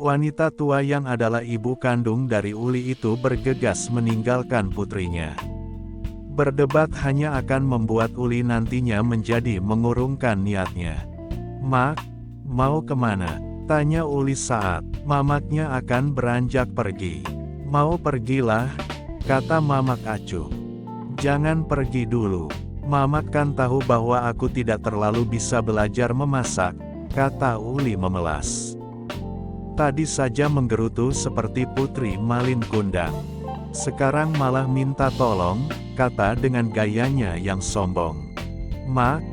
Wanita tua yang adalah ibu kandung dari Uli itu bergegas meninggalkan putrinya. Berdebat hanya akan membuat Uli nantinya menjadi mengurungkan niatnya. "Mak, mau kemana?" tanya Uli saat mamaknya akan beranjak pergi. "Mau pergilah," kata mamak acuh. "Jangan pergi dulu. Mamak kan tahu bahwa aku tidak terlalu bisa belajar memasak," kata Uli memelas. Tadi saja menggerutu seperti Putri Malin Kundang. Sekarang malah minta tolong, kata dengan gayanya yang sombong. "Mak,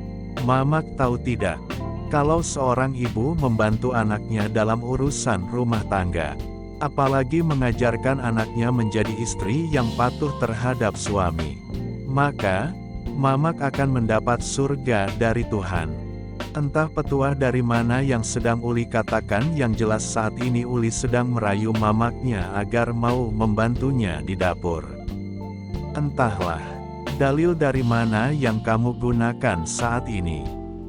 mamak tahu tidak, kalau seorang ibu membantu anaknya dalam urusan rumah tangga, apalagi mengajarkan anaknya menjadi istri yang patuh terhadap suami, maka, mamak akan mendapat surga dari Tuhan." Entah petuah dari mana yang sedang Uli katakan, yang jelas saat ini Uli sedang merayu mamaknya agar mau membantunya di dapur. "Entahlah, dalil dari mana yang kamu gunakan saat ini.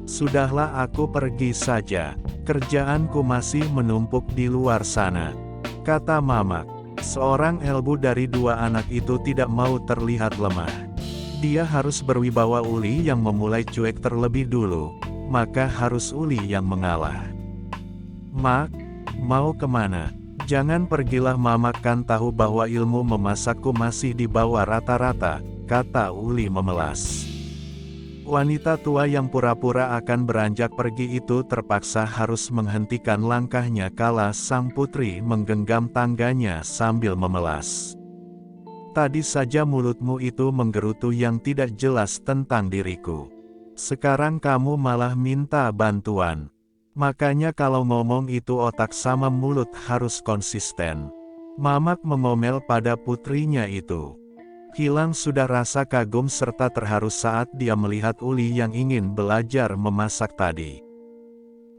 Sudahlah, aku pergi saja, kerjaanku masih menumpuk di luar sana," kata mamak. Seorang elbu dari dua anak itu tidak mau terlihat lemah. Dia harus berwibawa. Uli yang memulai cuek terlebih dulu, maka harus Uli yang mengalah. "Mak, mau kemana? Jangan pergilah, mamak kan tahu bahwa ilmu memasakku masih di bawah rata-rata," kata Uli memelas. Wanita tua yang pura-pura akan beranjak pergi itu terpaksa harus menghentikan langkahnya kala sang putri menggenggam tangganya sambil memelas. "Tadi saja mulutmu itu menggerutu yang tidak jelas tentang diriku. Sekarang kamu malah minta bantuan. Makanya kalau ngomong itu otak sama mulut harus konsisten." Mamak mengomel pada putrinya itu. Hilang sudah rasa kagum serta terharu saat dia melihat Uli yang ingin belajar memasak tadi.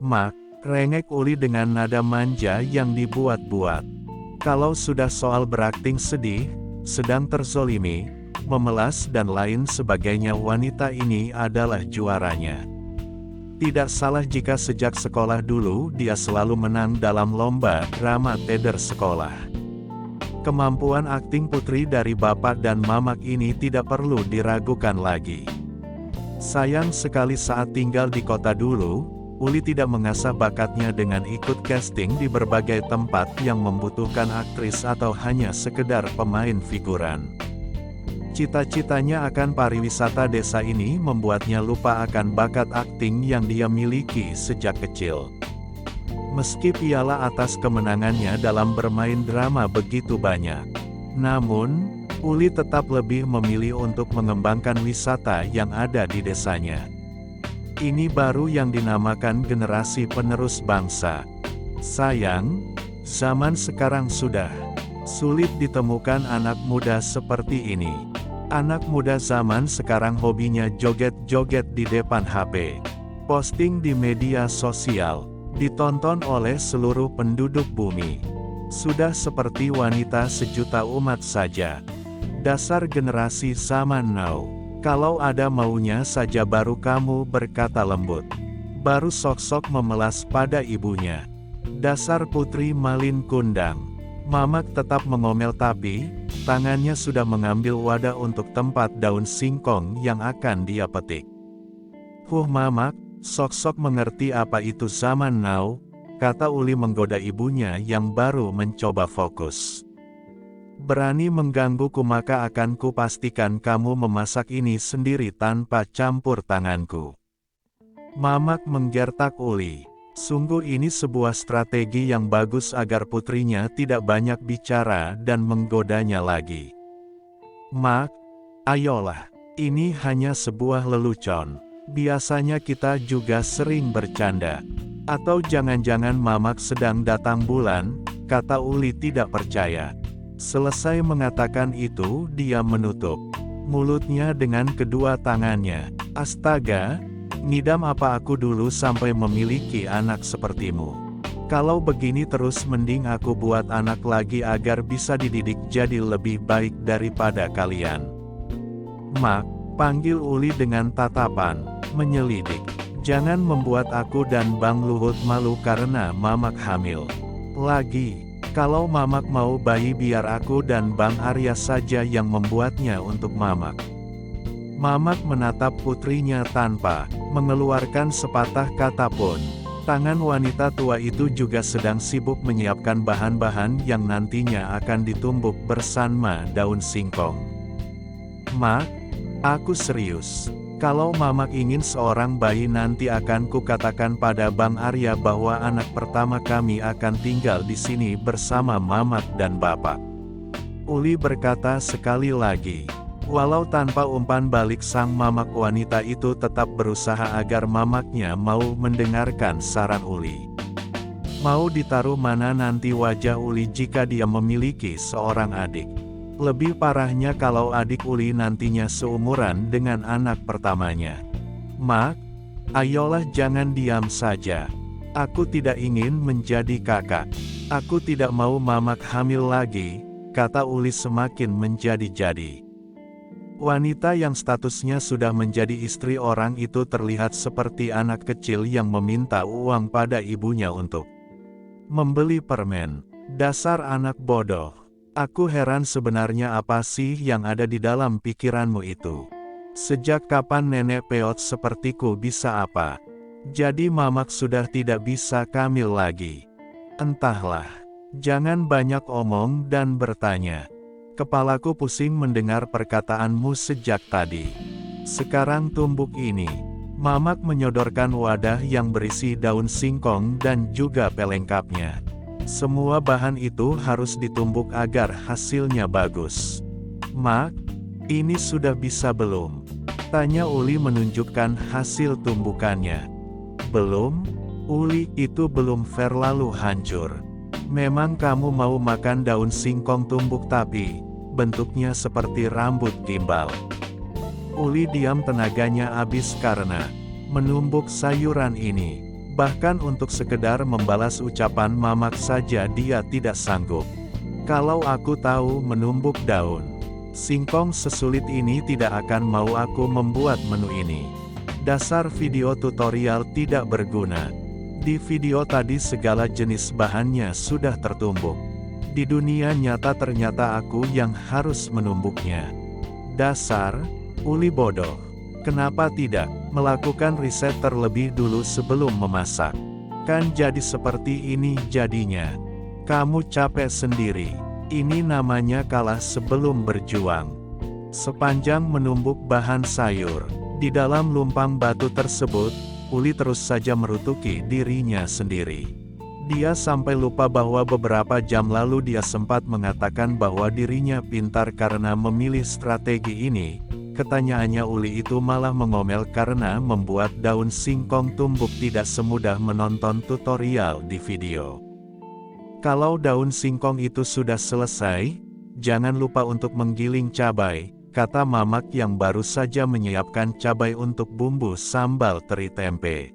"Mak," rengek Uli dengan nada manja yang dibuat-buat. "Kalau sudah soal berakting sedih, sedang terzolimi, memelas dan lain sebagainya, wanita ini adalah juaranya. Tidak salah jika sejak sekolah dulu dia selalu menang dalam lomba drama teater sekolah. Kemampuan akting putri dari bapak dan mamak ini tidak perlu diragukan lagi. Sayang sekali saat tinggal di kota dulu, Uli tidak mengasah bakatnya dengan ikut casting di berbagai tempat yang membutuhkan aktris atau hanya sekedar pemain figuran. Cita-citanya akan pariwisata desa ini membuatnya lupa akan bakat akting yang dia miliki sejak kecil. Meski piala atas kemenangannya dalam bermain drama begitu banyak, namun, Uli tetap lebih memilih untuk mengembangkan wisata yang ada di desanya. Ini baru yang dinamakan generasi penerus bangsa. Sayang, zaman sekarang sudah sulit ditemukan anak muda seperti ini. Anak muda zaman sekarang hobinya joget-joget di depan HP, posting di media sosial, ditonton oleh seluruh penduduk bumi. Sudah seperti wanita sejuta umat saja. Dasar generasi zaman now. Kalau ada maunya saja baru kamu berkata lembut. Baru sok-sok memelas pada ibunya. Dasar Putri Malin Kundang. Mamak tetap mengomel tapi, tangannya sudah mengambil wadah untuk tempat daun singkong yang akan dia petik. Mamak, sok-sok mengerti apa itu zaman now," kata Uli menggoda ibunya yang baru mencoba fokus. "Berani menggangguku maka akan kupastikan kamu memasak ini sendiri tanpa campur tanganku." Mamak menggertak Uli. Sungguh ini sebuah strategi yang bagus agar putrinya tidak banyak bicara dan menggodanya lagi. "Mak, ayolah, ini hanya sebuah lelucon. Biasanya kita juga sering bercanda. Atau jangan-jangan mamak sedang datang bulan," kata Uli tidak percaya. Selesai mengatakan itu, dia menutup mulutnya dengan kedua tangannya. "Astaga, ngidam apa aku dulu sampai memiliki anak sepertimu. Kalau begini terus mending aku buat anak lagi agar bisa dididik jadi lebih baik daripada kalian." "Mak," panggil Uli dengan tatapan menyelidik. "Jangan membuat aku dan Bang Luhut malu karena mamak hamil." Lagi, kalau Mamak mau bayi biar aku dan Bang Arya saja yang membuatnya untuk Mamak. Mamak menatap putrinya tanpa mengeluarkan sepatah kata pun. Tangan wanita tua itu juga sedang sibuk menyiapkan bahan-bahan yang nantinya akan ditumbuk bersama daun singkong. Mak, aku serius. Kalau Mamak ingin seorang bayi nanti akan kukatakan pada Bang Arya bahwa anak pertama kami akan tinggal di sini bersama Mamak dan Bapak. Uli berkata sekali lagi. Walau tanpa umpan balik sang Mamak, wanita itu tetap berusaha agar Mamaknya mau mendengarkan saran Uli. Mau ditaruh mana nanti wajah Uli jika dia memiliki seorang adik? Lebih parahnya kalau adik Uli nantinya seumuran dengan anak pertamanya. Mak, ayolah jangan diam saja. Aku tidak ingin menjadi kakak. Aku tidak mau Mamak hamil lagi, kata Uli semakin menjadi-jadi. Wanita yang statusnya sudah menjadi istri orang itu terlihat seperti anak kecil yang meminta uang pada ibunya untuk membeli permen. Dasar anak bodoh. Aku heran sebenarnya apa sih yang ada di dalam pikiranmu itu. Sejak kapan nenek peot sepertiku bisa apa? Jadi Mamak sudah tidak bisa hamil lagi. Entahlah. Jangan banyak omong dan bertanya. Kepalaku pusing mendengar perkataanmu sejak tadi. Sekarang tumbuk ini. Mamak menyodorkan wadah yang berisi daun singkong dan juga pelengkapnya. Semua bahan itu harus ditumbuk agar hasilnya bagus. Mak, ini sudah bisa belum? Tanya Uli menunjukkan hasil tumbukannya. Belum? Uli, itu belum fair, lalu hancur. Memang kamu mau makan daun singkong tumbuk tapi bentuknya seperti rambut gimbal. Uli diam, tenaganya habis karena menumbuk sayuran ini. Bahkan untuk sekedar membalas ucapan Mamak saja dia tidak sanggup. Kalau aku tahu menumbuk daun singkong sesulit ini, tidak akan mau aku membuat menu ini. Dasar video tutorial tidak berguna. Di video tadi segala jenis bahannya sudah tertumbuk. Di dunia nyata ternyata aku yang harus menumbuknya. Dasar Uli bodoh. Kenapa tidak melakukan riset terlebih dulu sebelum memasak? Kan jadi seperti ini jadinya. Kamu capek sendiri. Ini namanya kalah sebelum berjuang. Sepanjang menumbuk bahan sayur di dalam lumpang batu tersebut, Uli terus saja merutuki dirinya sendiri. Dia sampai lupa bahwa beberapa jam lalu dia sempat mengatakan bahwa dirinya pintar karena memilih strategi ini. Ketanyaannya Uli itu malah mengomel karena membuat daun singkong tumbuk tidak semudah menonton tutorial di video. Kalau daun singkong itu sudah selesai, jangan lupa untuk menggiling cabai, kata Mamak yang baru saja menyiapkan cabai untuk bumbu sambal teri tempe.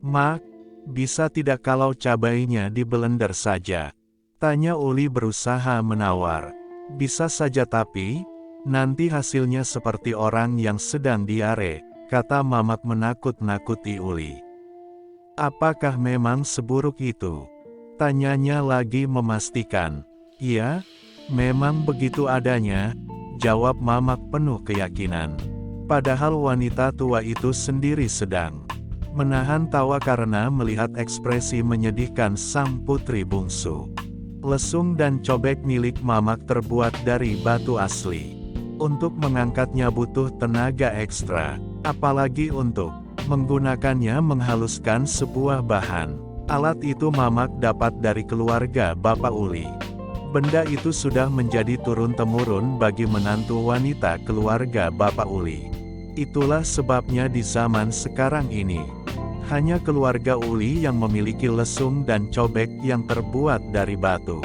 Mak, bisa tidak kalau cabainya di blender saja? Tanya Uli berusaha menawar. Bisa saja tapi nanti hasilnya seperti orang yang sedang diare, kata Mamak menakut-nakuti Uli. Apakah memang seburuk itu? Tanyanya lagi memastikan. Iya, memang begitu adanya, jawab Mamak penuh keyakinan. Padahal wanita tua itu sendiri sedang menahan tawa karena melihat ekspresi menyedihkan sang putri bungsu. Lesung dan cobek milik Mamak terbuat dari batu asli. Untuk mengangkatnya butuh tenaga ekstra, apalagi untuk menggunakannya menghaluskan sebuah bahan. Alat itu Mamak dapat dari keluarga Bapak Uli. Benda itu sudah menjadi turun-temurun bagi menantu wanita keluarga Bapak Uli. Itulah sebabnya di zaman sekarang ini, hanya keluarga Uli yang memiliki lesung dan cobek yang terbuat dari batu.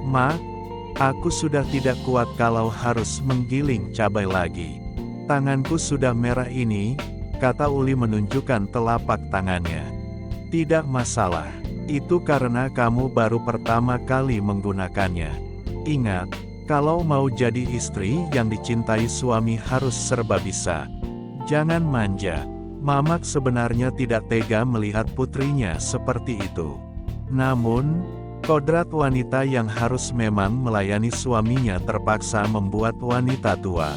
Mak, aku sudah tidak kuat kalau harus menggiling cabai lagi. Tanganku sudah merah ini, kata Uli menunjukkan telapak tangannya. Tidak masalah, itu karena kamu baru pertama kali menggunakannya. Ingat, kalau mau jadi istri yang dicintai suami harus serba bisa. Jangan manja. Mamak sebenarnya tidak tega melihat putrinya seperti itu. Namun, kodrat wanita yang harus memang melayani suaminya terpaksa membuat wanita tua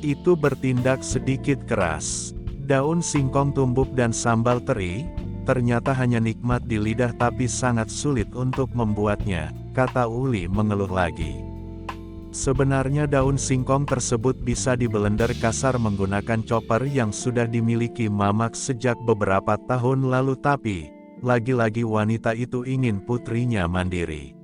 itu bertindak sedikit keras. Daun singkong tumbuk dan sambal teri, ternyata hanya nikmat di lidah tapi sangat sulit untuk membuatnya, kata Uli mengeluh lagi. Sebenarnya daun singkong tersebut bisa diblender kasar menggunakan chopper yang sudah dimiliki Mamak sejak beberapa tahun lalu, tapi lagi-lagi wanita itu ingin putrinya mandiri.